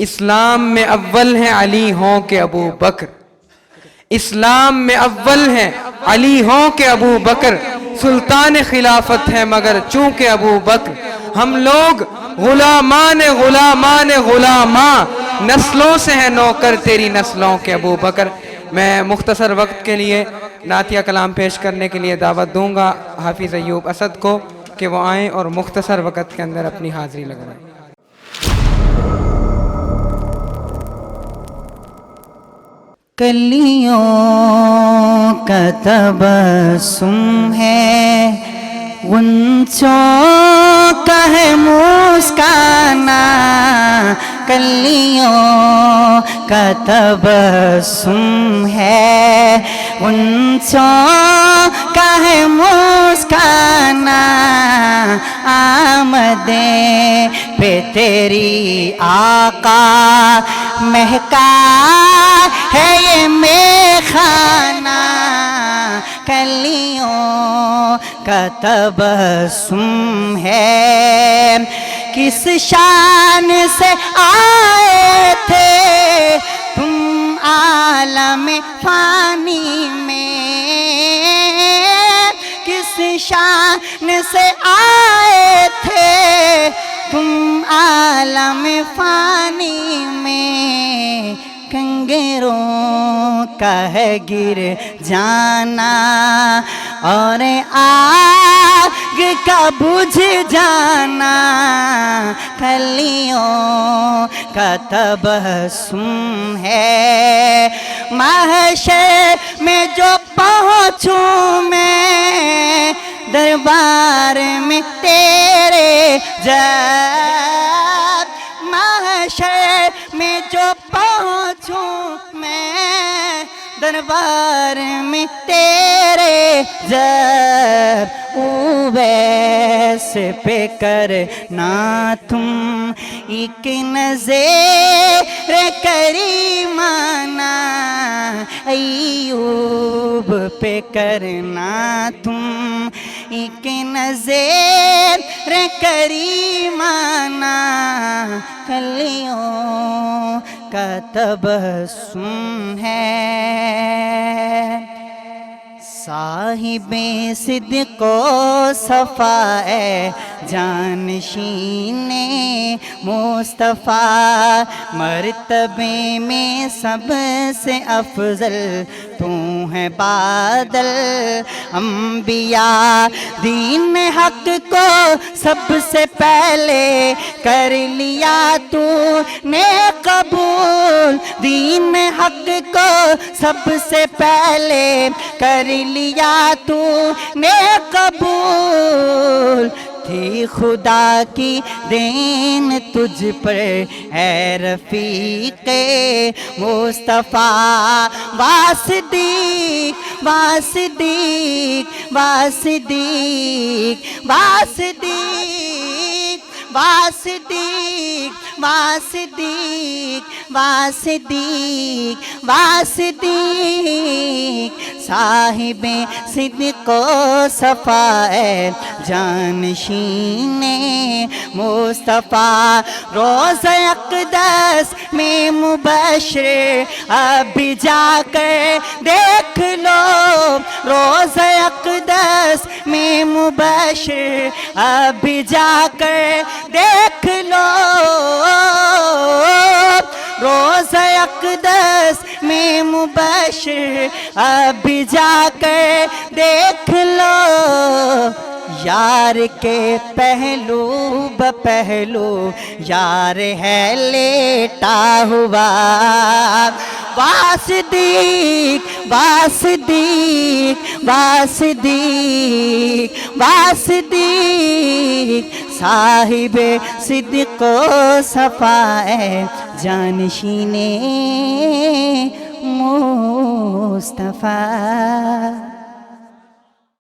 اسلام میں اول ہیں علی ہوں کہ ابو بکر، اسلام میں اول ہیں علی ہوں کہ ابو بکر، سلطان خلافت ہے مگر چونکہ ابو بکر، ہم لوگ غلامان غلامان غلامان، نسلوں سے ہیں نوکر تیری نسلوں کے ابو بکر۔ میں مختصر وقت کے لیے نعتیہ کلام پیش کرنے کے لیے دعوت دوں گا حافظ ایوب اسد کو کہ وہ آئیں اور مختصر وقت کے اندر اپنی حاضری لگوائیں۔ کلیوں کا تبسم ہے، غنچوں کا ہے مسکرانا، کلیوں کا تبسم ہے، غنچوں کا ہے مسکرانا، آمدیں پہ تیری آقا مہکا ہے یہ میخانہ، کلیوں کا تبسم ہے، کس شان سے آئے تھے تم عالم فانی میں، کس شان سے آئے تھے تم عالم فانی میں، کنگروں کا ہے گر جانا اور آگ کا بجھ جانا، کلیوں کا تبسم ہے، محشر میں جو پہنچوں میں دربار میں تیرے جب، محشر میں جو پہنچوں میں دربار میں تیرے جب، اویس پہ کرنا تم ایک نظر کریمانہ، ایوب پہ کرنا تم ایک نظر کریمانہ، کلیوں کا تبسم ہے، صاحب صدق و صفا ہے جانشین مصطفیٰ، مرتبے میں سب سے افضل تو ہے بادل انبیاء، دین حق کو سب سے پہلے کر لیا تو نے قبول، دین حق کو سب سے پہلے کر لیا تو نے قبول، تھی خدا کی دین تجھ پر اے رفیق مصطفیٰ، واسدیق واسدیق واسدیق واسدیق واسدیق واسدیق واسدیق واسدیق، صاحب صدق و صفا ہے جانشین مصطفیٰ، روضہ اقدس میں مبشر اب بھی جا کر دیکھ لو، روضہ اقدس میں مبشر اب بھی جا کر دیکھ لو، روضہ اقدس میں مبشر اب بھی جا کر دیکھ لو، یار کے پہلو بپہلو یار ہے لیٹا ہوا، واسدیق واسدیق واسدیق واسدیق، صاحب صدق و صفا ہے جانشین مصطفیٰ۔